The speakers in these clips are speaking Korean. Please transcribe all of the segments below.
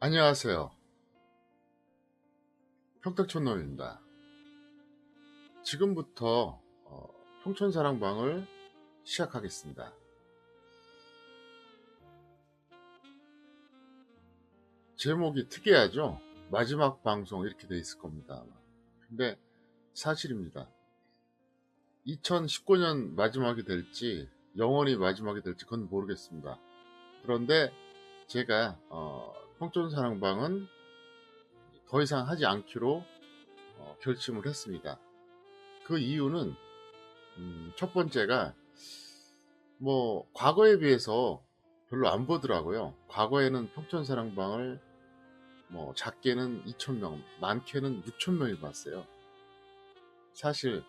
안녕하세요. 평택촌놈입니다. 지금부터 평촌사랑방을 시작하겠습니다. 제목이 특이하죠? 마지막 방송 이렇게 돼 있을 겁니다. 아마. 근데 사실입니다. 2019년 마지막이 될지 영원히 마지막이 될지 그건 모르겠습니다. 그런데 제가 평촌사랑방은 더 이상 하지 않기로 결심을 했습니다. 그 이유는 첫 번째가 과거에 비해서 별로 안 보더라고요. 과거에는 평촌사랑방을 작게는 2,000명, 많게는 6,000명이 봤어요. 사실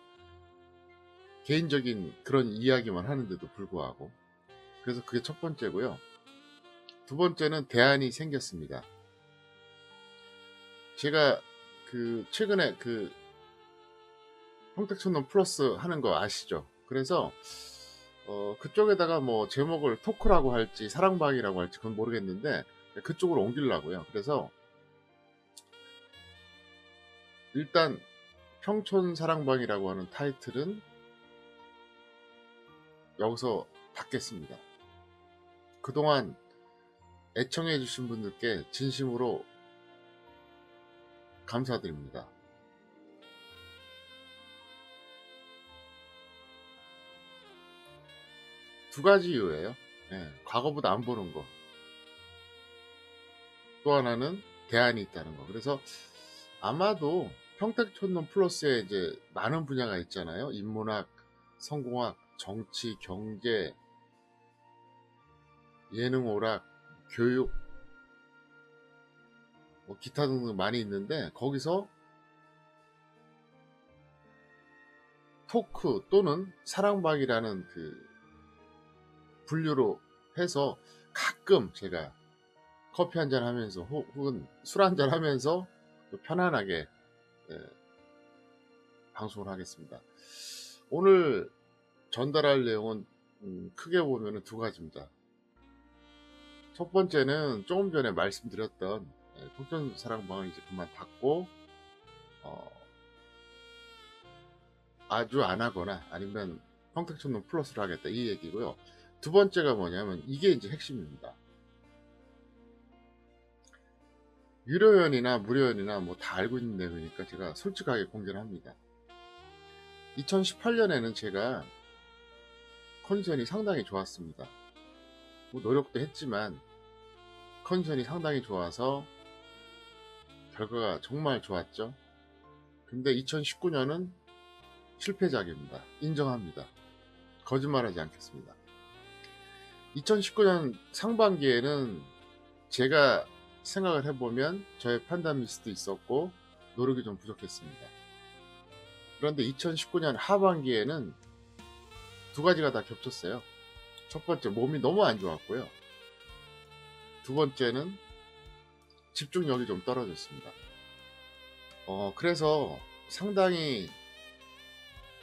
개인적인 그런 이야기만 하는데도 불구하고. 그래서 그게 첫 번째고요. 두 번째는 대안이 생겼습니다. 제가 최근에 평택촌놈 플러스 하는 거 아시죠? 그래서 그쪽에다가 제목을 토크라고 할지 사랑방이라고 할지 그건 모르겠는데 그쪽으로 옮기려고요. 그래서 일단 평촌사랑방이라고 하는 타이틀은 여기서 닫겠습니다. 그동안 애청해주신 분들께 진심으로 감사드립니다. 두 가지 이유예요. 과거보다 안 보는 거. 또 하나는 대안이 있다는 거. 그래서 아마도 평택촌놈 플러스에 이제 많은 분야가 있잖아요. 인문학, 성공학, 정치, 경제, 예능 오락, 교육, 기타 등등 많이 있는데 거기서 토크 또는 사랑방이라는 분류로 해서 가끔 제가 커피 한잔 하면서 혹은 술 한잔 하면서 편안하게 방송을 하겠습니다. 오늘 전달할 내용은 크게 보면 두 가지입니다. 첫 번째는 조금 전에 말씀드렸던 평촌사랑방을 이제 그만 닫고 아주 안 하거나 아니면 평택촌놈 플러스를 하겠다 이 얘기고요. 두 번째가 뭐냐면 이게 이제 핵심입니다. 유료연이나 무료연이나 다 알고 있는 내용이니까 제가 솔직하게 공개를 합니다. 2018년에는 제가 컨디션이 상당히 좋았습니다. 노력도 했지만 컨디션이 상당히 좋아서 결과가 정말 좋았죠. 근데 2019년은 실패작입니다. 인정합니다. 거짓말하지 않겠습니다. 2019년 상반기에는 제가 생각을 해보면 저의 판단 미스도 있었고 노력이 좀 부족했습니다. 그런데 2019년 하반기에는 두 가지가 다 겹쳤어요. 첫 번째, 몸이 너무 안 좋았고요. 두 번째는 집중력이 좀 떨어졌습니다. 그래서 상당히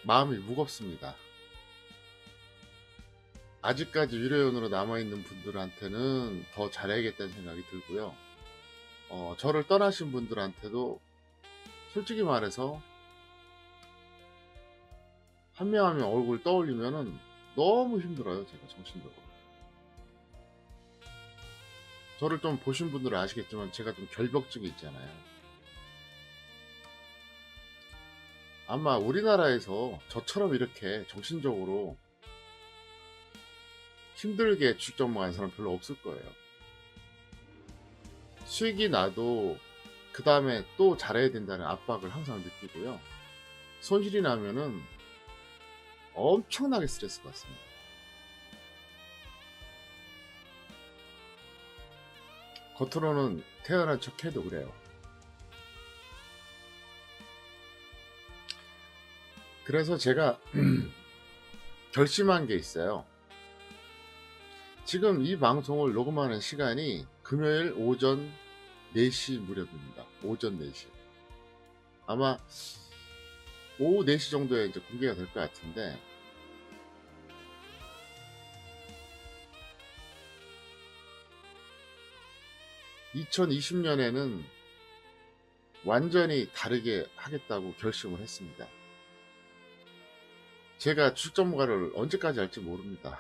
마음이 무겁습니다. 아직까지 유료연으로 남아있는 분들한테는 더 잘해야겠다는 생각이 들고요. 저를 떠나신 분들한테도 솔직히 말해서 한 명 한 명 얼굴 떠올리면은 너무 힘들어요. 제가 정신적으로. 저를 좀 보신 분들은 아시겠지만 제가 좀 결벽증이 있잖아요. 아마 우리나라에서 저처럼 이렇게 정신적으로 힘들게 주식전망하는 사람 별로 없을 거예요. 수익이 나도 그 다음에 또 잘해야 된다는 압박을 항상 느끼고요. 손실이 나면은 엄청나게 스트레스 받습니다. 겉으로는 태어난 척 해도 그래요. 그래서 제가 결심한 게 있어요. 지금 이 방송을 녹음하는 시간이 금요일 오전 4시 무렵입니다. 오전 4시. 아마 오후 4시 정도에 이제 공개가 될 것 같은데, 2020년에는 완전히 다르게 하겠다고 결심을 했습니다. 제가 주식 전문가를 언제까지 할지 모릅니다.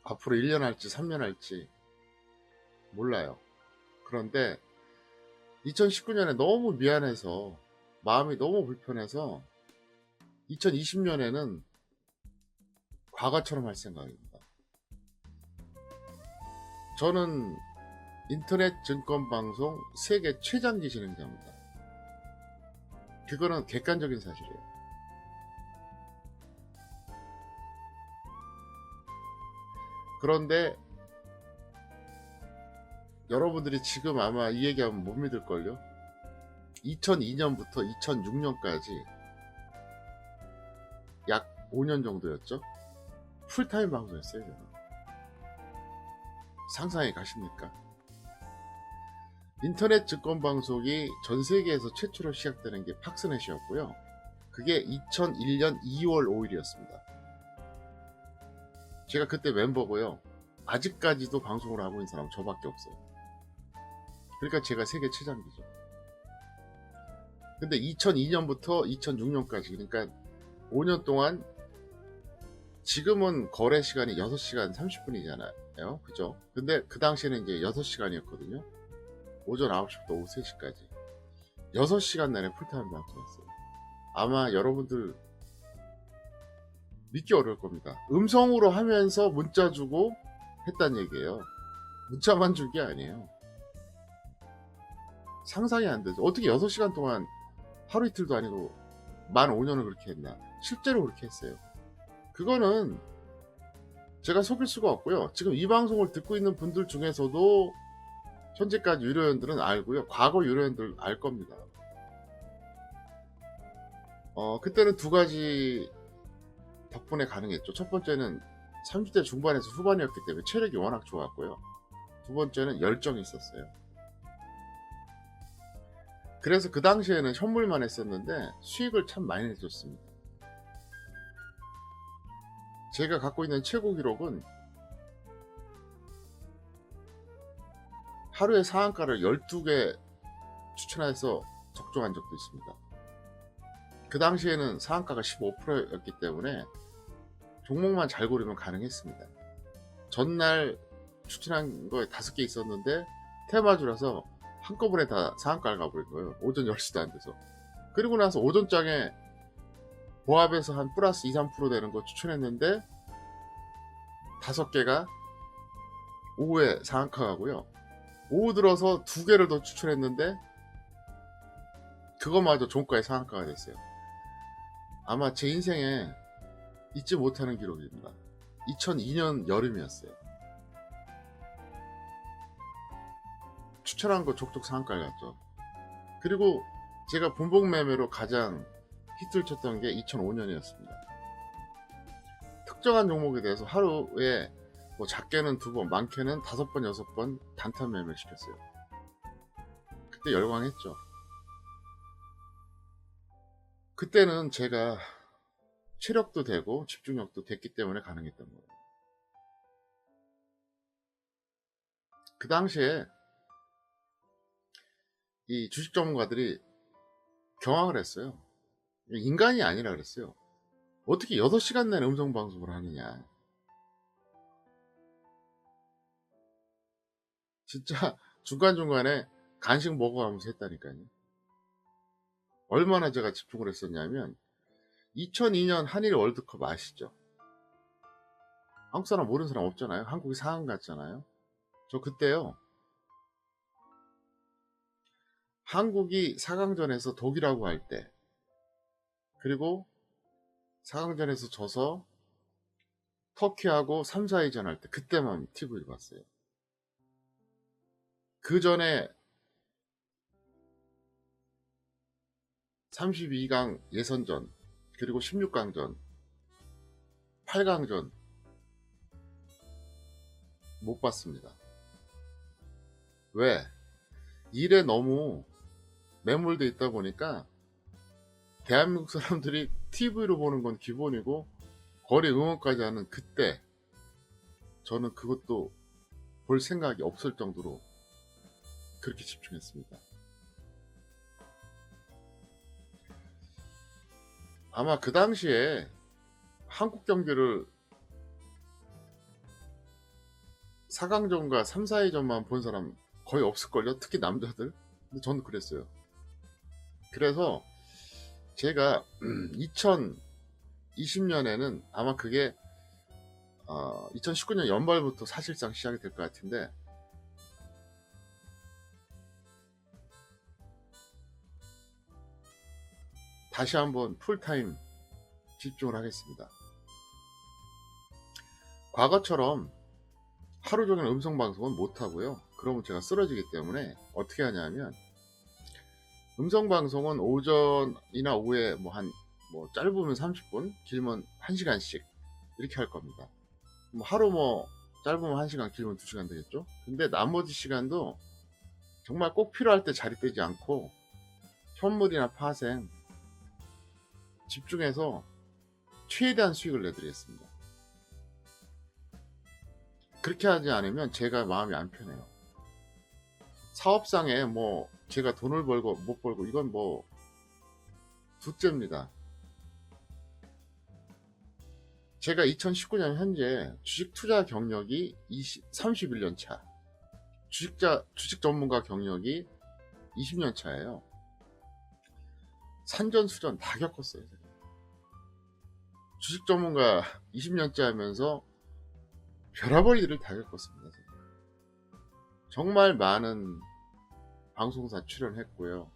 앞으로 1년 할지 3년 할지 몰라요. 그런데 2019년에 너무 미안해서 마음이 너무 불편해서 2020년에는 과거처럼 할 생각입니다. 저는 인터넷 증권 방송 세계 최장기 진행자입니다. 그거는 객관적인 사실이에요. 그런데 여러분들이 지금 아마 이 얘기하면 못 믿을걸요? 2002년부터 2006년까지 약 5년 정도였죠? 풀타임 방송했어요. 저는. 상상이 가십니까? 인터넷 증권 방송이 전 세계에서 최초로 시작되는 게 팍스넷이었고요. 그게 2001년 2월 5일이었습니다. 제가 그때 멤버고요. 아직까지도 방송을 하고 있는 사람은 저밖에 없어요. 그러니까 제가 세계 최장기죠. 근데 2002년부터 2006년까지 그러니까 5년 동안 지금은 거래 시간이 6시간 30분이잖아요. 그죠? 근데 그 당시에는 이제 6시간이었거든요. 오전 9시부터 오후 3시까지. 6시간 내내 풀타임 방송했어요. 아마 여러분들 믿기 어려울 겁니다. 음성으로 하면서 문자 주고 했단 얘기예요. 문자만 준 게 아니에요. 상상이 안 되죠. 어떻게 6시간 동안 하루 이틀도 아니고 만 5년을 그렇게 했나. 실제로 그렇게 했어요. 그거는 제가 속일 수가 없고요. 지금 이 방송을 듣고 있는 분들 중에서도 현재까지 유료연들은 알고요. 과거 유료연들 알 겁니다. 그때는 두 가지 덕분에 가능했죠. 첫 번째는 30대 중반에서 후반이었기 때문에 체력이 워낙 좋았고요. 두 번째는 열정이 있었어요. 그래서 그 당시에는 현물만 했었는데 수익을 참 많이 내줬습니다. 제가 갖고 있는 최고 기록은 하루에 상한가를 12개 추천해서 적중한 적도 있습니다. 그 당시에는 상한가가 15%였기 때문에 종목만 잘 고르면 가능했습니다. 전날 추천한 거에 5개 있었는데 테마주라서 한꺼번에 다 상한가를 가버린 거예요. 오전 10시도 안 돼서. 그리고 나서 오전장에 보합에서 한 플러스 2, 3% 되는 거 추천했는데 5개가 오후에 상한가 가고요. 오후 들어서 2개를 더 추천했는데 그거마저 종가의 상한가가 됐어요. 아마 제 인생에 잊지 못하는 기록입니다. 2002년 여름이었어요. 추천한 거 족족 상한가를 갔죠. 그리고 제가 분봉 매매로 가장 히트를 쳤던 게 2005년이었습니다. 특정한 종목에 대해서 하루에 뭐 작게는 2번, 많게는 5번, 6번 단타 매매를 시켰어요. 그때 열광했죠. 그때는 제가 체력도 되고 집중력도 됐기 때문에 가능했던 거예요. 그 당시에 이 주식 전문가들이 경악을 했어요. 인간이 아니라 그랬어요. 어떻게 6시간 내내 음성방송을 하느냐. 진짜 중간중간에 간식 먹어가면서 했다니까요. 얼마나 제가 집중을 했었냐면 2002년 한일 월드컵 아시죠? 한국 사람 모르는 사람 없잖아요. 한국이 4강 갔잖아요. 저 그때요. 한국이 4강전에서 독일하고 할 때 그리고 4강전에서 져서 터키하고 3, 4위전 할 때 그때만 TV를 봤어요. 그 전에 32강 예선전 그리고 16강전 8강전 못 봤습니다. 왜? 일에 너무 매몰돼 있다 보니까 대한민국 사람들이 TV로 보는 건 기본이고 거리 응원까지 하는 그때 저는 그것도 볼 생각이 없을 정도로 그렇게 집중했습니다. 아마 그 당시에 한국 경기를 4강전과 3, 4위전만 본 사람 거의 없을걸요. 특히 남자들. 근데 저는 그랬어요. 그래서 제가 2020년에는 아마 그게 2019년 연말부터 사실상 시작이 될 것 같은데, 다시 한번 풀타임 집중을 하겠습니다. 과거처럼 하루 종일 음성방송은 못하고요. 그러면 제가 쓰러지기 때문에 어떻게 하냐면, 음성방송은 오전이나 오후에 짧으면 30분, 길면 1시간씩 이렇게 할 겁니다. 하루 짧으면 1시간, 길면 2시간 되겠죠. 근데 나머지 시간도 정말 꼭 필요할 때 자리 뜨지 않고 현물이나 파생 집중해서 최대한 수익을 내드리겠습니다. 그렇게 하지 않으면 제가 마음이 안 편해요. 사업상에 제가 돈을 벌고 못 벌고 이건 둘째입니다. 제가 2019년 현재 주식 투자 경력이 31년 차, 주식 전문가 경력이 20년 차예요. 산전수전 다 겪었어요. 제가. 주식 전문가 20년째 하면서 별의별 일을 다 겪었습니다. 제가. 정말 많은 방송사 출연했고요.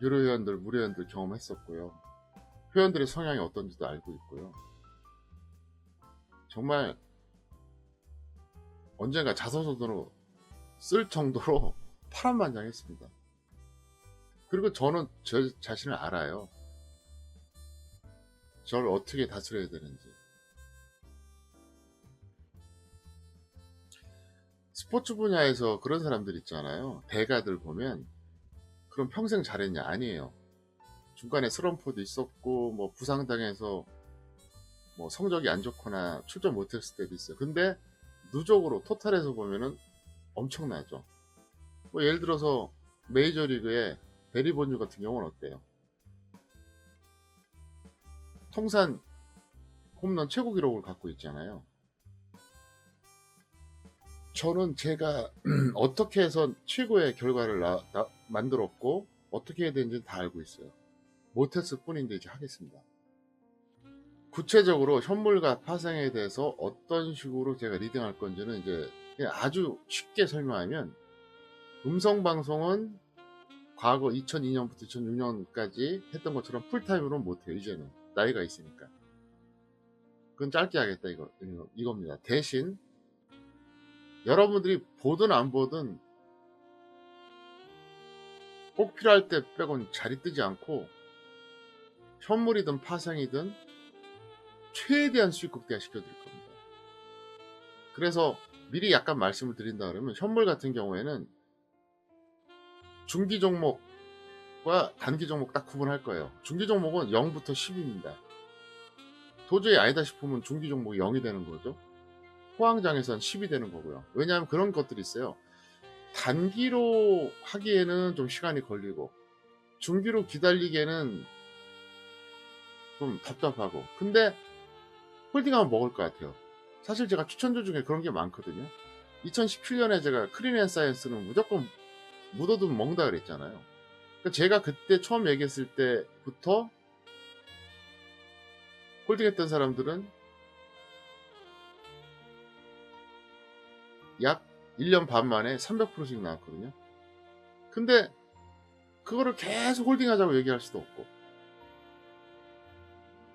유료 회원들, 무료 회원들 경험했었고요. 회원들의 성향이 어떤지도 알고 있고요. 정말 언젠가 자서전으로 쓸 정도로 파란만장했습니다. 그리고 저는 저 자신을 알아요. 저를 어떻게 다스려야 되는지. 스포츠 분야에서 그런 사람들 있잖아요. 대가들 보면 그럼 평생 잘했냐? 아니에요. 중간에 슬럼프도 있었고 부상당해서 성적이 안 좋거나 출전 못했을 때도 있어요. 근데 누적으로 토탈해서 보면은 엄청나죠. 예를 들어서 메이저리그의 베리 본즈 같은 경우는 어때요? 통산 홈런 최고 기록을 갖고 있잖아요. 저는 제가 어떻게 해서 최고의 결과를 만들었고 어떻게 해야 되는지 다 알고 있어요. 못했을 뿐인데 이제 하겠습니다. 구체적으로 현물과 파생에 대해서 어떤 식으로 제가 리딩할 건지는 이제 그냥 아주 쉽게 설명하면, 음성방송은 과거 2002년부터 2006년까지 했던 것처럼 풀타임으로는 못해요. 이제는 나이가 있으니까. 그건 짧게 하겠다 이겁니다. 대신 여러분들이 보든 안 보든 꼭 필요할 때 빼곤 자리 뜨지 않고 현물이든 파생이든 최대한 수익 극대화 시켜드릴 겁니다. 그래서 미리 약간 말씀을 드린다 그러면, 현물 같은 경우에는 중기 종목과 단기 종목 딱 구분할 거예요. 중기 종목은 0부터 10입니다. 도저히 아니다 싶으면 중기 종목이 0이 되는 거죠. 호황장에선 10이 되는 거고요. 왜냐하면 그런 것들이 있어요. 단기로 하기에는 좀 시간이 걸리고 중기로 기다리기에는 좀 답답하고, 근데 홀딩하면 먹을 것 같아요. 사실 제가 추천주 중에 그런 게 많거든요. 2017년에 제가 크린앤사이언스는 무조건 묻어두면 먹는다 그랬잖아요. 그러니까 제가 그때 처음 얘기했을 때부터 홀딩했던 사람들은 약 1년 반 만에 300%씩 나왔거든요. 근데 그거를 계속 홀딩하자고 얘기할 수도 없고,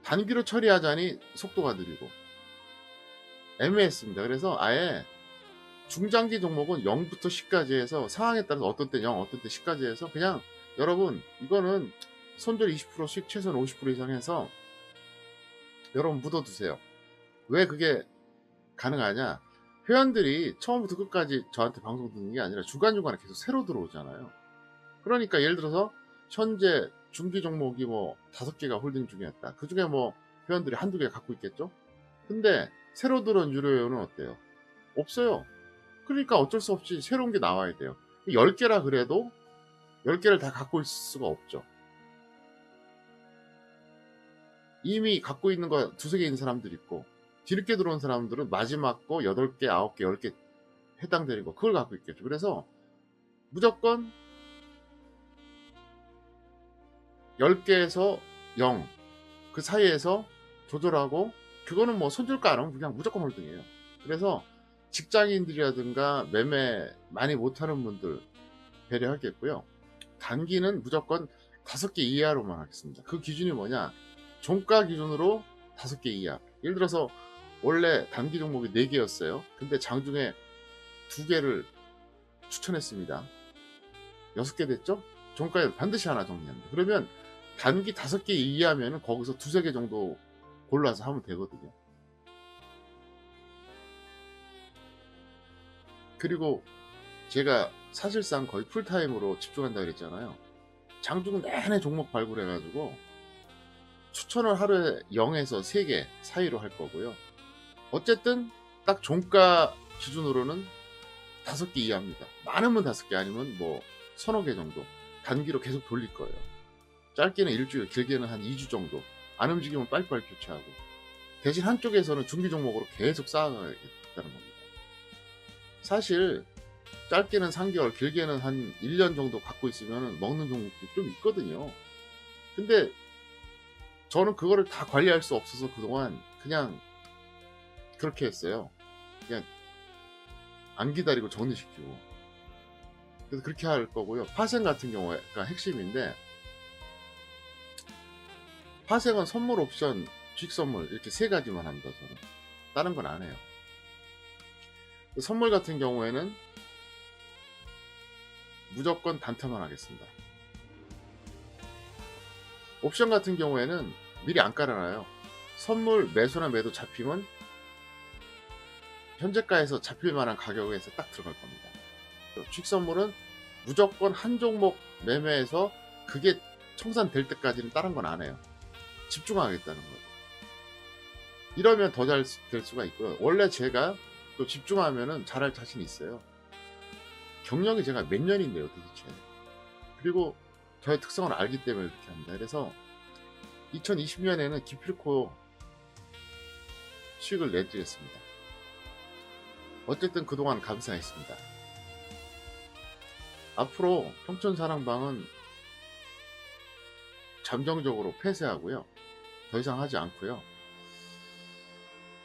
단기로 처리하자니 속도가 느리고 애매했습니다. 그래서 아예 중장기 종목은 0부터 10까지 해서 상황에 따라서 어떤 때 0, 어떤 때 10까지 해서 그냥 여러분 이거는 손절 20%씩 최소한 50% 이상 해서 여러분 묻어두세요. 왜 그게 가능하냐? 회원들이 처음부터 끝까지 저한테 방송 듣는 게 아니라 중간중간에 계속 새로 들어오잖아요. 그러니까 예를 들어서 현재 중기 종목이 5개가 홀딩 중이었다. 그 중에 회원들이 한두 개 갖고 있겠죠? 근데 새로 들어온 유료 회원은 어때요? 없어요. 그러니까 어쩔 수 없이 새로운 게 나와야 돼요. 10개라 그래도 10개를 다 갖고 있을 수가 없죠. 이미 갖고 있는 거 두세 개 있는 사람들이 있고, 뒤늦게 들어온 사람들은 마지막 거 8개, 9개, 10개 해당되는 거, 그걸 갖고 있겠죠. 그래서 무조건 10개에서 0, 그 사이에서 조절하고, 그거는 뭐 손절가 안 하면 그냥 무조건 홀딩이에요. 그래서 직장인들이라든가 매매 많이 못하는 분들 배려하겠고요. 단기는 무조건 5개 이하로만 하겠습니다. 그 기준이 뭐냐? 종가 기준으로 5개 이하. 예를 들어서 원래 단기 종목이 4개였어요. 근데 장중에 2개를 추천했습니다. 6개 됐죠? 종가에 반드시 하나 정리합니다. 그러면 단기 5개 이하면 거기서 2-3개 정도 골라서 하면 되거든요. 그리고 제가 사실상 거의 풀타임으로 집중한다 그랬잖아요. 장중 내내 종목 발굴해가지고 추천을 하루에 0에서 3개 사이로 할 거고요. 어쨌든 딱 종가 기준으로는 5개 이하입니다. 많으면 5개, 아니면 뭐 서너 개 정도 단기로 계속 돌릴 거예요. 짧게는 일주일, 길게는 한 2주 정도. 안 움직이면 빨리빨리 교체하고, 대신 한쪽에서는 중기 종목으로 계속 쌓아가겠다는 겁니다. 사실 짧게는 3개월, 길게는 한 1년 정도 갖고 있으면 먹는 종목도 좀 있거든요. 근데 저는 그거를 다 관리할 수 없어서 그동안 그냥 그렇게 했어요. 그냥 안 기다리고 정리시키고. 그래서 그렇게 할 거고요. 파생 같은 경우가 핵심인데, 파생은 선물, 옵션, 주식 선물 이렇게 3가지만 합니다. 저는 다른 건 안 해요. 선물 같은 경우에는 무조건 단타만 하겠습니다. 옵션 같은 경우에는 미리 안 깔아놔요. 선물 매수나 매도 잡히면 현재가에서 잡힐 만한 가격에서 딱 들어갈 겁니다. 주식 선물은 무조건 한 종목 매매해서 그게 청산될 때까지는 다른 건 안 해요. 집중하겠다는 거예요. 이러면 더 잘 될 수가 있고요. 원래 제가 또 집중하면은 잘할 자신이 있어요. 경력이 제가 몇 년인데요, 도대체. 그리고 저의 특성을 알기 때문에 그렇게 합니다. 그래서 2020년에는 기필코 수익을 내드리겠습니다. 어쨌든 그동안 감사했습니다. 앞으로 평촌사랑방은 잠정적으로 폐쇄하고요. 더 이상 하지 않고요.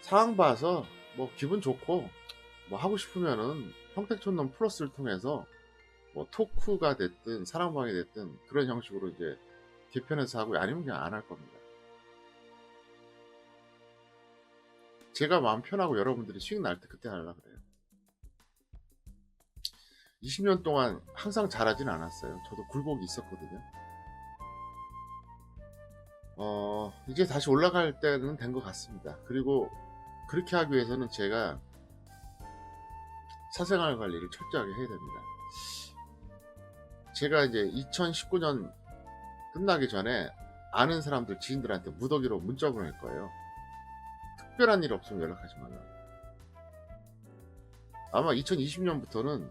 상황 봐서 뭐 기분 좋고 뭐 하고 싶으면은 평택촌놈 플러스를 통해서 뭐 토크가 됐든 사랑방이 됐든 그런 형식으로 이제 개편해서 하고, 아니면 그냥 안 할 겁니다. 제가 마음 편하고 여러분들이 수익 날 때 그때 하려고 그래요. 20년 동안 항상 잘하진 않았어요. 저도 굴곡이 있었거든요. 이제 다시 올라갈 때는 된 것 같습니다. 그리고 그렇게 하기 위해서는 제가 사생활 관리를 철저하게 해야 됩니다. 제가 이제 2019년 끝나기 전에 아는 사람들, 지인들한테 무더기로 문자 보낼 거예요. 특별한 일 없으면 연락하지 말라고. 아마 2020년부터는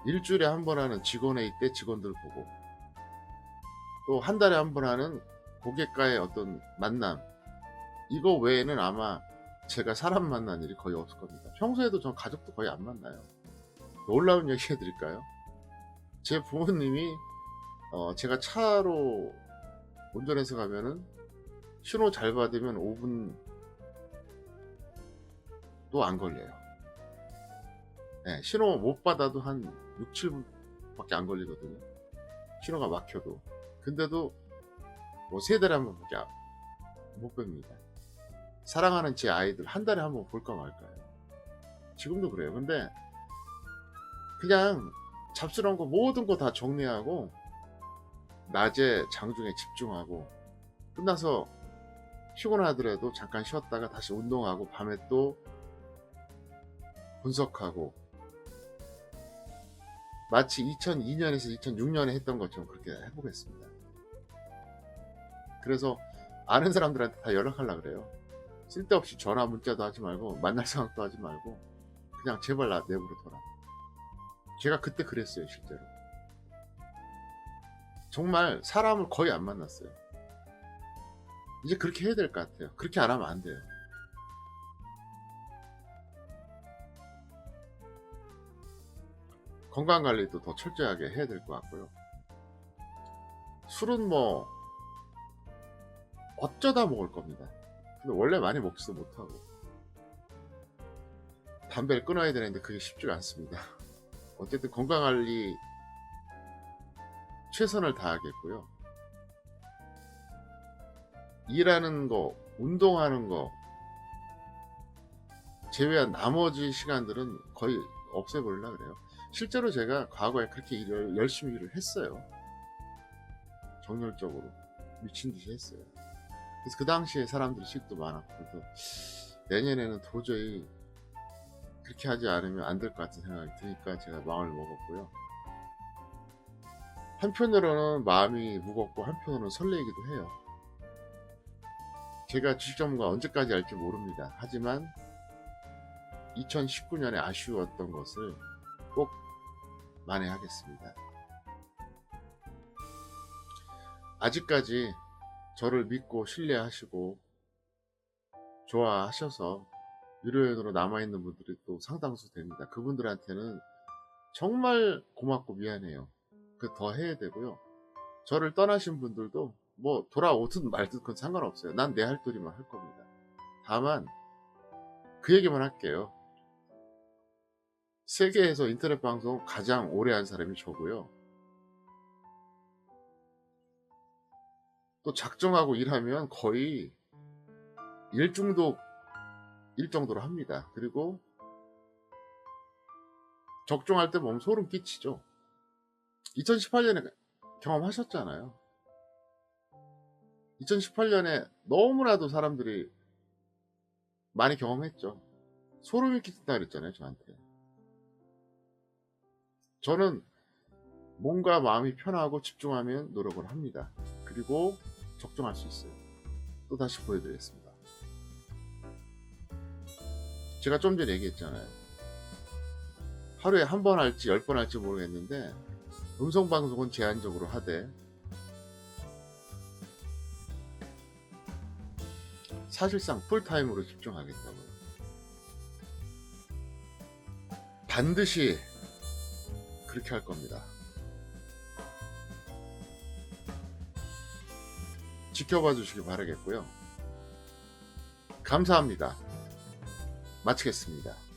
일주일에 한 번 하는 직원회의 때 직원들 보고, 또 한 달에 한 번 하는 고객과의 어떤 만남, 이거 외에는 아마 제가 사람 만난 일이 거의 없을 겁니다. 평소에도 전 가족도 거의 안 만나요. 놀라운 얘기 해드릴까요? 제 부모님이 제가 차로 운전해서 가면은 신호 잘 받으면 5분도 안 걸려요. 네, 신호 못 받아도 한 6, 7분밖에 안 걸리거든요. 신호가 막혀도. 근데도 뭐 3달에 한 번밖에 못 뵙니다. 사랑하는 제 아이들 한 달에 한 번 볼까 말까요. 지금도 그래요. 근데 그냥 잡스러운 거 모든 거 다 정리하고 낮에 장중에 집중하고, 끝나서 피곤하더라도 잠깐 쉬었다가 다시 운동하고, 밤에 또 분석하고, 마치 2002년에서 2006년에 했던 것처럼 그렇게 해보겠습니다. 그래서 아는 사람들한테 다 연락하려고 그래요. 쓸데없이 전화 문자도 하지 말고 만날 생각도 하지 말고 그냥 제발 나 내버려둬라. 제가 그때 그랬어요, 실제로. 정말 사람을 거의 안 만났어요. 이제 그렇게 해야 될 것 같아요. 그렇게 안 하면 안 돼요. 건강관리도 더 철저하게 해야 될 것 같고요. 술은 뭐 어쩌다 먹을 겁니다. 근데 원래 많이 먹지도 못하고. 담배를 끊어야 되는데 그게 쉽지가 않습니다. 어쨌든 건강관리 최선을 다하겠고요. 일하는 거, 운동하는 거 제외한 나머지 시간들은 거의 없애버리려고 그래요. 실제로 제가 과거에 그렇게 열심히 일을 했어요. 정열적으로 미친 듯이 했어요. 그래서 그 당시에 사람들이 식도 많았고, 그래서 내년에는 도저히 그렇게 하지 않으면 안 될 것 같은 생각이 드니까 제가 마음을 먹었고요. 한편으로는 마음이 무겁고 한편으로는 설레이기도 해요. 제가 주식 전문가 언제까지 할지 모릅니다. 하지만 2019년에 아쉬웠던 것을 꼭 만회하겠습니다. 아직까지 저를 믿고 신뢰하시고 좋아하셔서 유료연으로 남아있는 분들이 또 상당수 됩니다. 그분들한테는 정말 고맙고 미안해요. 그 더 해야 되고요. 저를 떠나신 분들도 뭐 돌아오든 말든 그건 상관없어요. 난 내 할 도리만 할 겁니다. 다만 그 얘기만 할게요. 세계에서 인터넷 방송 가장 오래 한 사람이 저고요. 또 작정하고 일하면 거의 일중독 일 정도로 합니다. 그리고 적중할 때 보면 소름 끼치죠. 2018년에 경험하셨잖아요. 2018년에 너무나도 사람들이 많이 경험했죠. 소름이 끼친다 그랬잖아요, 저한테. 저는 몸과 마음이 편하고 집중하면 노력을 합니다. 그리고 적중할 수 있어요. 또 다시 보여드리겠습니다. 제가 좀 전에 얘기했잖아요. 하루에 한 번 할지 10번 할지 모르겠는데 음성방송은 제한적으로 하되 사실상 풀타임으로 집중하겠다고요. 반드시 그렇게 할 겁니다. 지켜봐 주시기 바라겠고요. 감사합니다. 마치겠습니다.